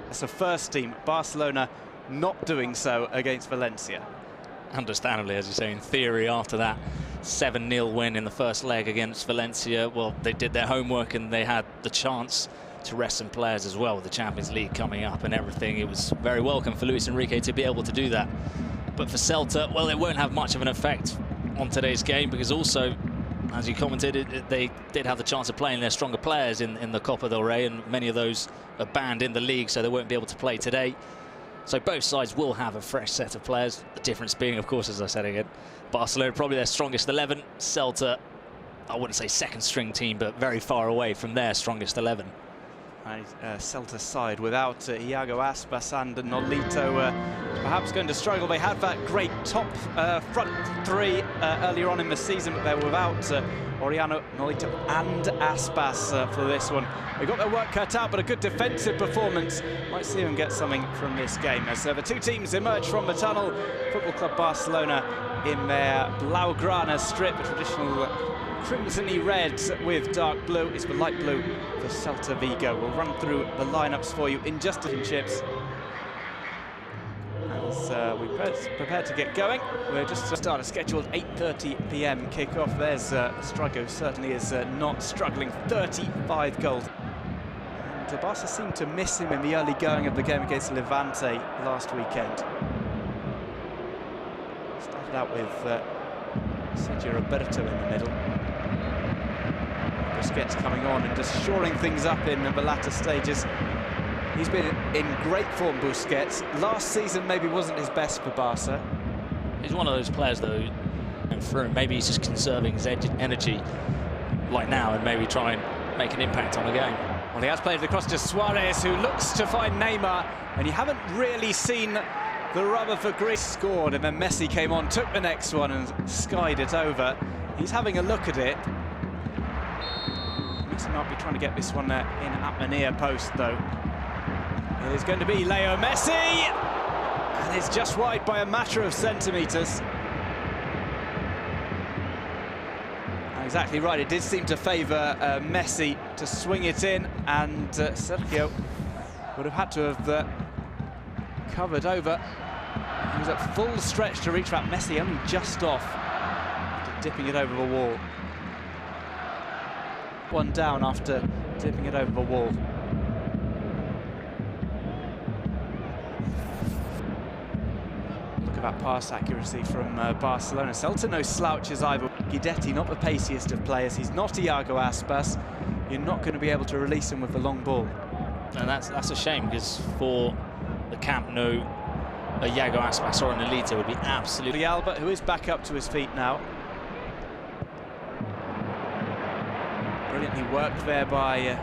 as a first team. Barcelona not doing so against Valencia. Understandably, as you say, in theory, after that 7-0 win in the first leg against Valencia, well, they did their homework and they had the chance to rest some players as well with the Champions League coming up and everything. It was very welcome for Luis Enrique to be able to do that. But for Celta, well, it won't have much of an effect on today's game because also, as you commented, they did have the chance of playing their stronger players in the Copa del Rey, and many of those are banned in the league, so they won't be able to play today. So both sides will have a fresh set of players. The difference being, of course, as I said again, Barcelona probably their strongest 11. Celta, I wouldn't say second string team, but very far away from their strongest 11. Celta side without Iago Aspas and Nolito perhaps going to struggle. They had that great top front three earlier on in the season, but they were without Oriano, Nolito and Aspas for this one. They got their work cut out, but a good defensive performance might see them get something from this game. As the two teams emerge from the tunnel, Football Club Barcelona in their Blaugrana strip, a traditional crimsony red with dark blue. It's the light blue for Celta Vigo. We'll run through the lineups for you in just a few chips. As we prepare to get going, we're just to start a scheduled 8:30 p.m. kickoff. There's Strago, certainly is not struggling. 35 goals. And Barca seemed to miss him in the early going of the game against Levante last weekend. Started out with Sergio Roberto in the middle. Busquets coming on and just shoring things up in the latter stages. He's been in great form, Busquets. Last season maybe wasn't his best for Barca. He's one of those players, though, and through maybe he's just conserving his energy like now and maybe try and make an impact on the game. Well, he has played it across to Suarez, who looks to find Neymar, and you haven't really seen the rubber for Greece. Scored, and then Messi came on, took the next one and skied it over. He's having a look at it. Messi might be trying to get this one in at the near post, though. It is going to be Leo Messi, and it's just wide by a matter of centimetres. Exactly right, it did seem to favour Messi to swing it in, and Sergio would have had to have covered over. He was at full stretch to reach that. Messi only just off after dipping it over the wall. One down after dipping it over the wall. Look at that pass accuracy from Barcelona. Celta no slouches either. Guidetti, not the paciest of players. He's not Iago Aspas. You're not going to be able to release him with the long ball. And that's a shame, because for the Camp Nou, a Iago Aspas or an Nolito would be absolutely... Albert, who is back up to his feet now. Brilliantly worked there by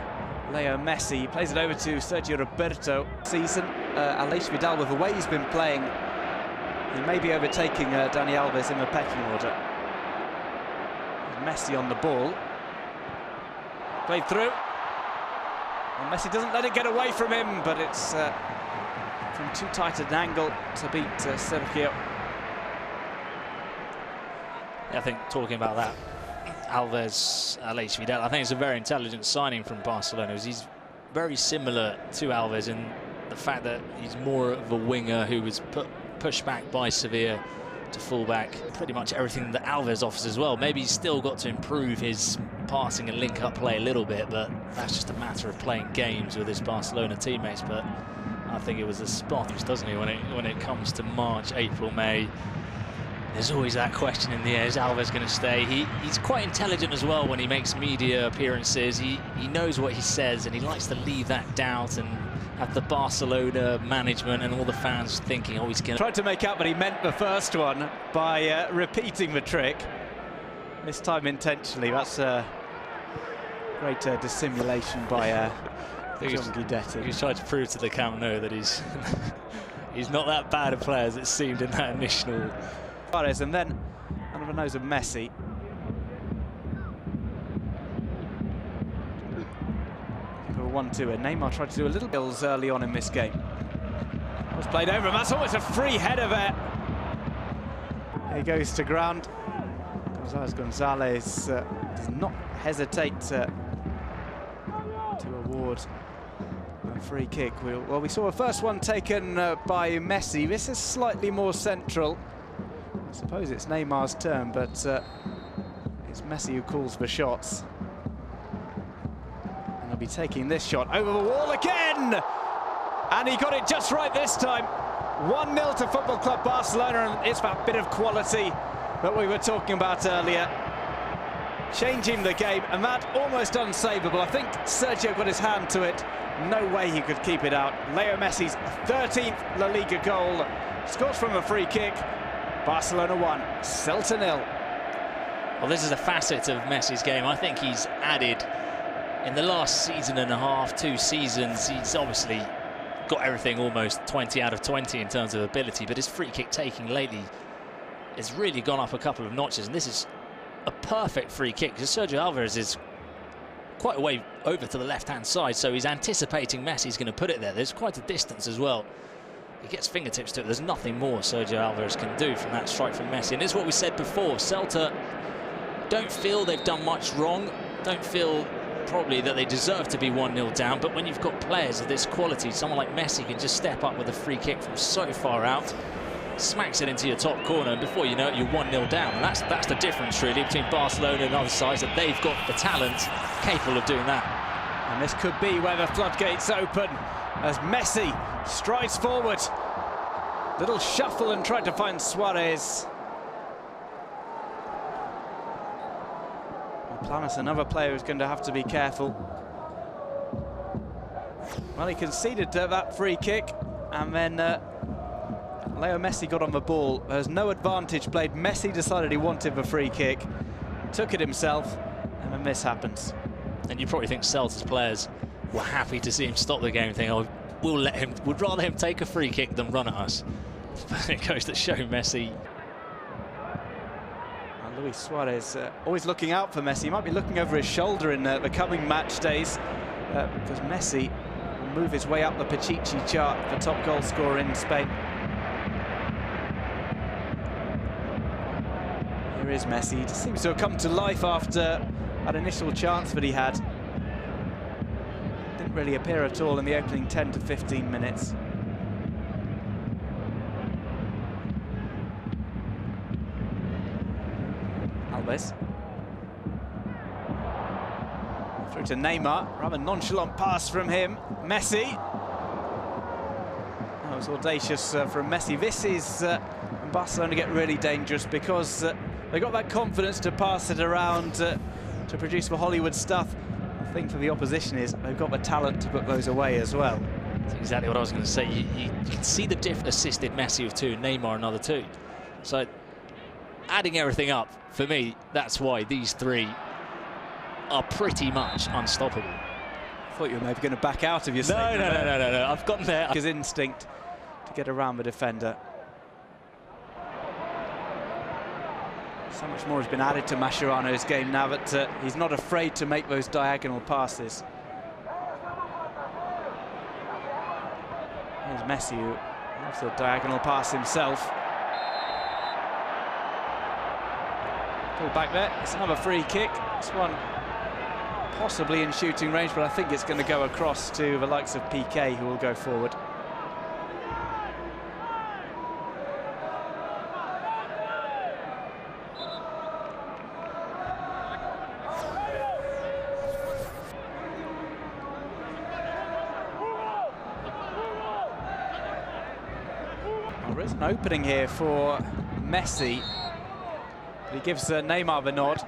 Leo Messi. He plays it over to Sergio Roberto. Season, Aleix Vidal, with the way he's been playing, he may be overtaking Dani Alves in the pecking order. Messi on the ball. Played through. And Messi doesn't let it get away from him, but it's from too tight an angle to beat Sergio. Yeah, I think talking about that, Alves, Aleix Vidal, I think it's a very intelligent signing from Barcelona. He's very similar to Alves in the fact that he's more of a winger who was pushed back by Sevilla to full-back. Pretty much everything that Alves offers as well. Maybe he's still got to improve his passing and link-up play a little bit, but that's just a matter of playing games with his Barcelona teammates. But I think it was a spot, doesn't he, when it comes to March, April, May. There's always that question in the air, is Alves going to stay? He's quite intelligent as well when he makes media appearances. He knows what he says, and he likes to leave that doubt and have the Barcelona management and all the fans thinking, oh, he's going to... Tried to make out that he meant the first one by repeating the trick. This time intentionally. That's a great dissimulation by John Guidetti. He's trying to prove to the Camp Nou that he's he's not that bad a player as it seemed in that initial... And then under the nose of Messi. 1-2, and Neymar tried to do a little bills early on in this game. It was played over, and that's almost a free header there. He goes to ground. Gonzalez does not hesitate to award free kick. Well, we saw a first one taken by Messi. This is slightly more central. I suppose it's Neymar's turn, but it's Messi who calls for shots. And he'll be taking this shot over the wall again! And he got it just right this time. 1-0 to Football Club Barcelona, and it's that bit of quality that we were talking about earlier. Changing the game, and that almost unsavable. I think Sergio got his hand to it. No way he could keep it out. Leo Messi's 13th La Liga goal. Scores from a free kick. Barcelona 1, Celta 0. Well, this is a facet of Messi's game. I think he's added, in the last season and a half, 2 seasons, he's obviously got everything almost 20 out of 20 in terms of ability, but his free kick taking lately has really gone up a couple of notches, and this is a perfect free kick because Sergio Alvarez is quite a way over to the left-hand side, so he's anticipating Messi's going to put it there. There's quite a distance as well. He gets fingertips to it. There's nothing more Sergio Alvarez can do from that strike from Messi, and it's what we said before. Celta don't feel they've done much wrong, don't feel probably that they deserve to be 1-0 down, but when you've got players of this quality, someone like Messi can just step up with a free kick from so far out, smacks it into your top corner, and before you know it, you're 1-0 down. And that's the difference really between Barcelona and other sides, that they've got the talent capable of doing that. And this could be where the floodgates open as Messi strides forward. Little shuffle and tried to find Suarez. Planas, another player who's going to have to be careful. Well, he conceded that free kick, and then Leo Messi got on the ball. There's no advantage played. Messi decided he wanted the free kick, took it himself, and a miss happens. And you probably think Celta's players were happy to see him stop the game, thinking, oh, we'd rather him take a free kick than run at us. But it goes to show Messi. And Luis Suarez always looking out for Messi. He might be looking over his shoulder in the coming match days, because Messi will move his way up the Pichichi chart for top goal scorer in Spain. Here is Messi. He just seems to have come to life after that initial chance that he had. Didn't really appear at all in the opening 10 to 15 minutes. Alves. Through to Neymar. Rather nonchalant pass from him. Messi. That was audacious from Messi. This is when Barcelona get really dangerous, because they got that confidence to pass it around to produce the Hollywood stuff. The thing for the opposition is they've got the talent to put those away as well. That's exactly what I was going to say. You can see the difference. Assisted Messi with 2, Neymar another 2. So adding everything up, for me, that's why these 3 are pretty much unstoppable. I thought you were maybe going to back out of your statement. No. I've gotten there. His instinct to get around the defender. So much more has been added to Mascherano's game now that he's not afraid to make those diagonal passes. Here's Messi, who loves the diagonal pass himself. Pull back there. It's another free kick. This one possibly in shooting range, but I think it's going to go across to the likes of Piqué, who will go forward. There is an opening here for Messi, but he gives Neymar the nod.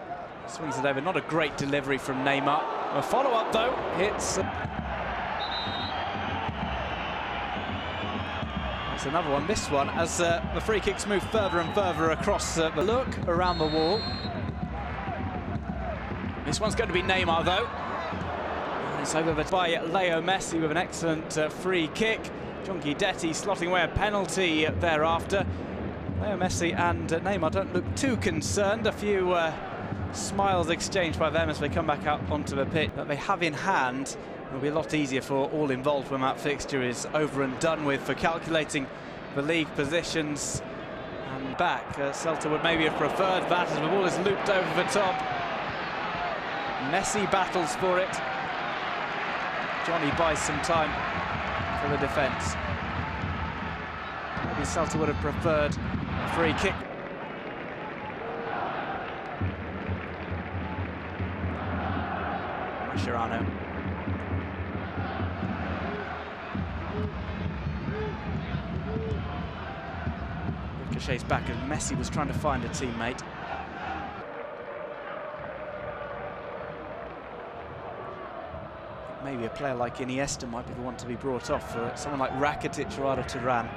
Swings it over. Not a great delivery from Neymar. A follow-up though hits. That's another one. This one, as the free kicks move further and further across the look around the wall. This one's going to be Neymar though. And it's over by Leo Messi with an excellent free kick. John Guidetti slotting away a penalty thereafter. Leo Messi and Neymar don't look too concerned. A few smiles exchanged by them as they come back out onto the pitch that they have in hand. It'll be a lot easier for all involved when that fixture is over and done with, for calculating the league positions and back. Celta would maybe have preferred that as the ball is looped over the top. Messi battles for it. Johnny buys some time. for the defence. Maybe Celta would have preferred a free kick. Mascherano. Ricochets back as Messi was trying to find a teammate. Maybe a player like Iniesta might be the one to be brought off for someone like Rakitic or Arda Turan,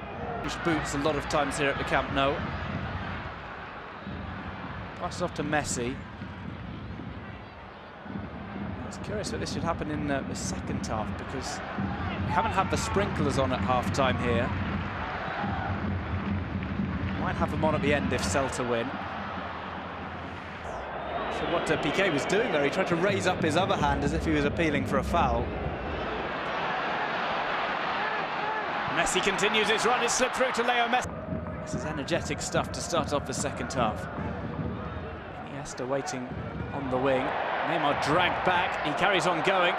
which boots a lot of times here at the Camp Nou. Passes off to Messi. It's curious that this should happen in the second half, because we haven't had the sprinklers on at half-time here. Might have them on at the end if Celta win. So what Piqué was doing there, he tried to raise up his other hand as if he was appealing for a foul. Messi continues his run, it's slipped through to Leo Messi. This is energetic stuff to start off the second half. Iniesta waiting on the wing. Neymar dragged back, he carries on going.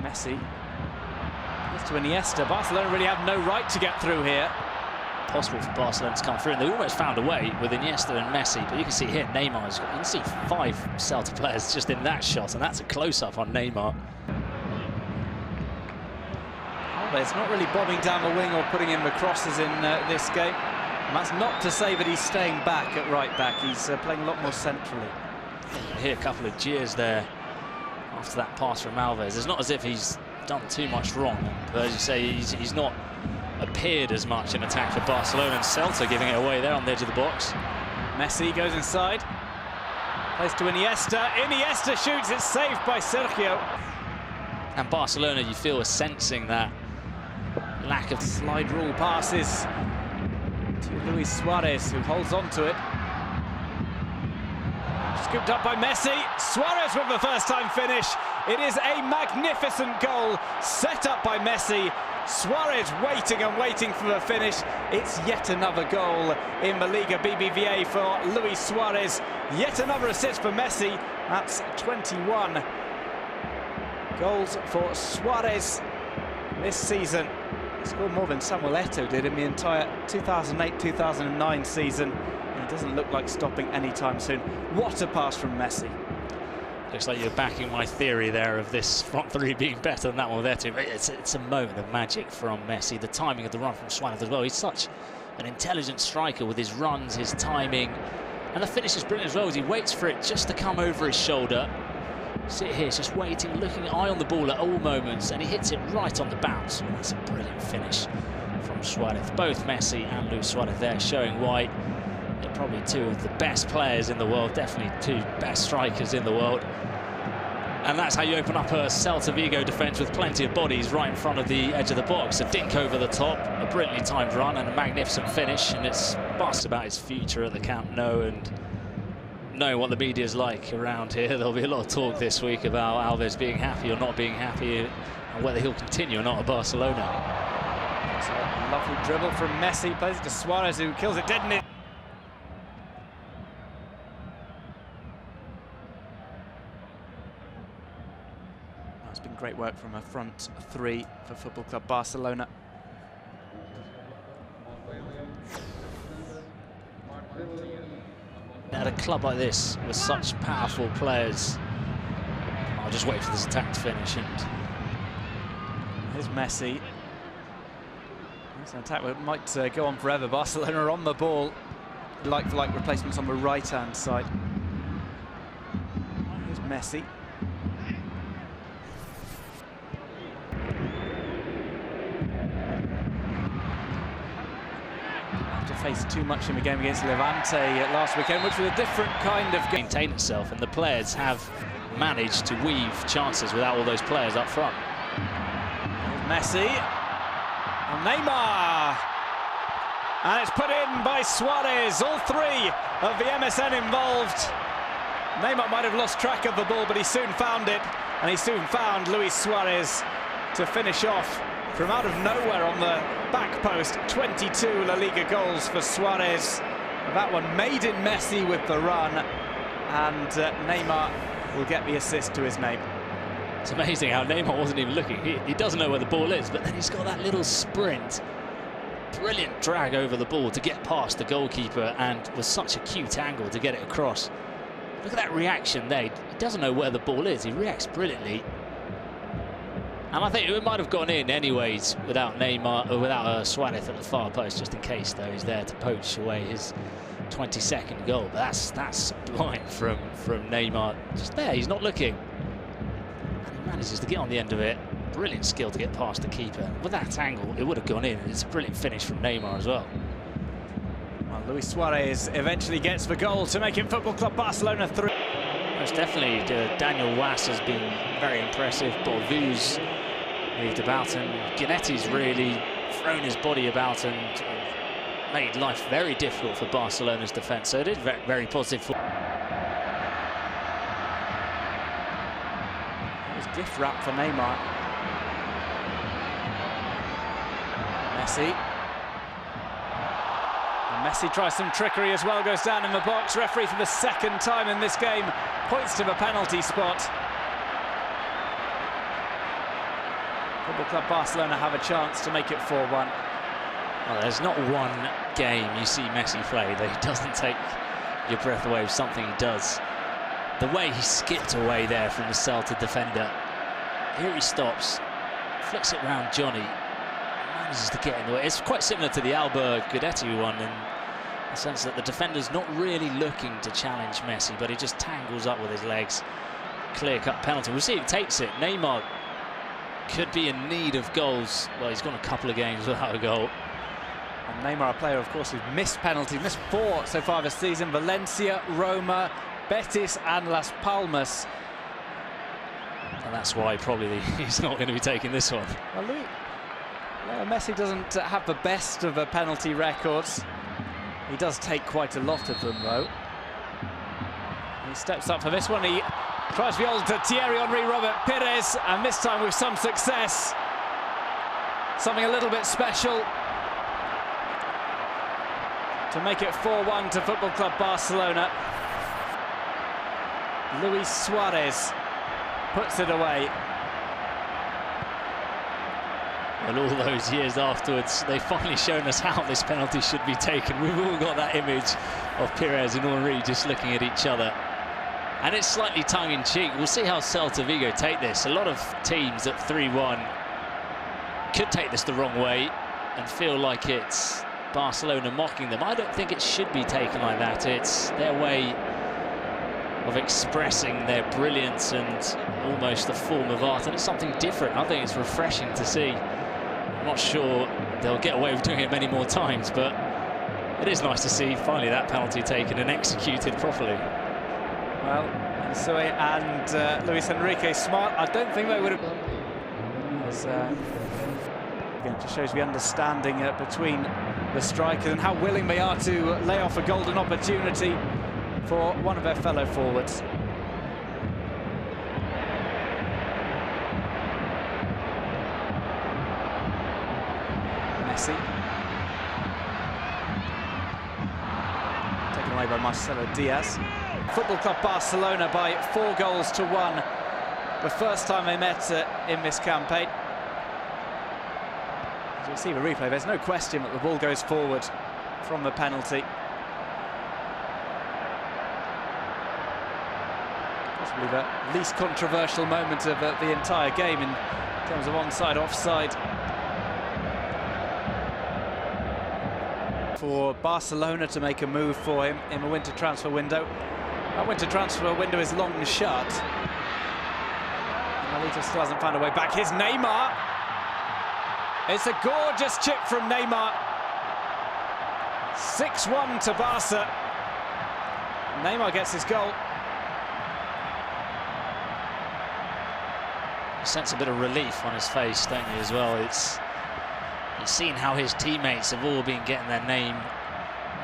Messi goes to Iniesta. Barcelona really have no right to get through here. Possible for Barcelona to come through, and they almost found a way with Iniesta and Messi, but you can see here Neymar's got, you can see 5 Celta players just in that shot, and that's a close-up on Neymar. Alves not really bobbing down the wing or putting in the crosses in this game. And that's not to say that he's staying back at right back, he's playing a lot more centrally. I hear a couple of jeers there after that pass from Alves. It's not as if he's done too much wrong, but as you say, he's not appeared as much in attack for Barcelona, and Celta giving it away there on the edge of the box. Messi goes inside, plays to Iniesta. Iniesta shoots, it's saved by Sergio. And Barcelona, you feel, is sensing that lack of slide rule passes to Luis Suarez, who holds on to it. Scooped up by Messi. Suarez with the first-time finish. It is a magnificent goal set up by Messi. Suarez waiting and waiting for the finish. It's yet another goal in the Liga BBVA for Luis Suarez. Yet another assist for Messi. That's 21 goals for Suarez this season. He scored more than Samuel Eto'o did in the entire 2008-2009 season. And it doesn't look like stopping anytime soon. What a pass from Messi. Looks like you're backing my theory there of this front three being better than that one there too. It's a moment of magic from Messi. The timing of the run from Suarez as well. He's such an intelligent striker with his runs, his timing. And the finish is brilliant as well, as he waits for it just to come over his shoulder. Sit here, just waiting, looking eye on the ball at all moments, and he hits it right on the bounce. And that's a brilliant finish from Suarez. Both Messi and Luis Suarez there showing why they're probably 2 of the best players in the world, definitely 2 best strikers in the world. And that's how you open up a Celta Vigo defence with plenty of bodies right in front of the edge of the box. A dink over the top, a brilliantly timed run and a magnificent finish. And it's asked about his future at the Camp Nou, and knowing what the media's like around here, there'll be a lot of talk this week about Alves being happy or not being happy, and whether he'll continue or not at Barcelona. It's a lovely dribble from Messi, plays it to Suarez, who kills it dead in it. It's been great work from a front 3 for Football Club Barcelona. At a club like this with such powerful players, I'll just wait for this attack to finish. And here's Messi. It's an attack that might go on forever. Barcelona are on the ball, like replacements on the right-hand side. Here's Messi. To face too much in the game against Levante last weekend, which was a different kind of game. Maintain itself, and the players have managed to weave chances without all those players up front. Messi and Neymar, and it's put in by Suarez. All 3 of the MSN involved. Neymar might have lost track of the ball, but he soon found it, and he soon found Luis Suarez to finish off from out of nowhere on the back post. 22 La Liga goals for Suarez. That one made in Messi with the run, and Neymar will get the assist to his name. It's amazing how Neymar wasn't even looking. He doesn't know where the ball is, but then he's got that little sprint. Brilliant drag over the ball to get past the goalkeeper, and was such a cute angle to get it across. Look at that reaction there. He doesn't know where the ball is. He reacts brilliantly. And I think it might have gone in anyways without Neymar, or without Suarez at the far post, just in case, though. He's there to poach away his 22nd goal. But that's sublime from Neymar. Just there, he's not looking. And he manages to get on the end of it. Brilliant skill to get past the keeper. With that angle, it would have gone in. It's a brilliant finish from Neymar as well. Well, Luis Suarez eventually gets the goal to make it Football Club Barcelona 3. Most definitely, Daniel Was has been very impressive. Borvu's moved about, and Gnetti's really thrown his body about and made life very difficult for Barcelona's defence. So it is very, very positive. It was gift wrap for Neymar. Messi. And Messi tries some trickery as well, goes down in the box. Referee for the second time in this game points to the penalty spot. Football Club Barcelona have a chance to make it 4-1. Well, there's not one game you see Messi play that he doesn't take your breath away with something he does. The way he skipped away there from the Celta defender. Here he stops, flicks it round Johnny, manages to get in the way. It's quite similar to the Alba Guidetti one in the sense that the defender's not really looking to challenge Messi, but he just tangles up with his legs. Clear-cut penalty. We'll see if he takes it. Neymar could be in need of goals. Well, he's gone a couple of games without a goal. And Neymar, a player, of course, who's missed penalties, missed 4 so far this season. Valencia, Roma, Betis and Las Palmas. And that's why probably he's not going to be taking this one. Well, Lionel Messi doesn't have the best of penalty records. He does take quite a lot of them, though. He steps up for this one. He tries the old Thierry Henry, Robert Pires, and this time with some success. Something a little bit special to make it 4-1 to Football Club Barcelona. Luis Suarez puts it away. Well, all those years afterwards, they've finally shown us how this penalty should be taken. We've all got that image of Pires and Henry just looking at each other. And it's slightly tongue-in-cheek. We'll see how Celta Vigo take this. A lot of teams at 3-1 could take this the wrong way and feel like it's Barcelona mocking them. I don't think it should be taken like that. It's their way of expressing their brilliance and almost a form of art, and it's something different. I think it's refreshing to see. I'm not sure they'll get away with doing it many more times, but it is nice to see finally that penalty taken and executed properly. Well, Nsue and Luis Enrique smart. I don't think they would have. It just shows the understanding between the strikers and how willing they are to lay off a golden opportunity for one of their fellow forwards. Messi. Taken away by Marcelo Diaz. Football Club Barcelona by 4-1. The first time they met in this campaign. As you'll see the replay, there's no question that the ball goes forward from the penalty. Possibly the least controversial moment of the entire game in terms of onside, offside. For Barcelona to make a move for him in the winter transfer window. That winter transfer window is long and shut. Nolito still hasn't found a way back. Here's Neymar. It's a gorgeous chip from Neymar. 6-1 to Barca. Neymar gets his goal. You sense a bit of relief on his face, don't you, as well? He's seen how his teammates have all been getting their name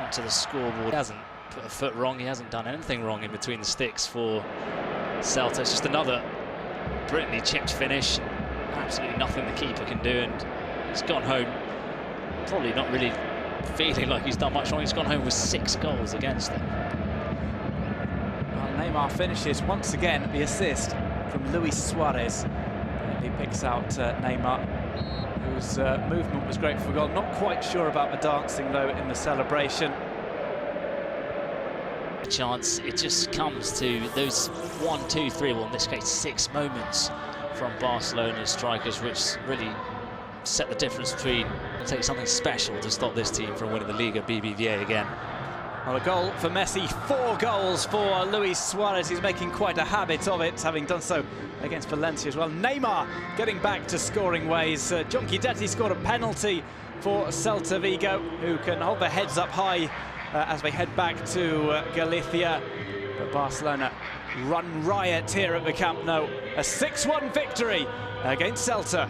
onto the scoreboard. He hasn't put a foot wrong, he hasn't done anything wrong in between the sticks for Celta. It's just another brilliantly chipped finish. Absolutely nothing the keeper can do, and he's gone home probably not really feeling like he's done much wrong. He's gone home with 6 goals against him. Well, Neymar finishes once again the assist from Luis Suarez. He picks out Neymar, whose movement was great for a goal. Not quite sure about the dancing, though, in the celebration. Chance, it just comes to those 1, 2, 3, well in this case 6 moments from Barcelona's strikers, which really set the difference between take something special to stop this team from winning the Liga BBVA again. Well, a goal for Messi, 4 goals for Luis Suarez. He's making quite a habit of it, having done so against Valencia as well. Neymar getting back to scoring ways. John Guidetti scored a penalty for Celta Vigo, who can hold their heads up high as they head back to Galicia. But Barcelona run riot here at the Camp Nou. A 6-1 victory against Celta.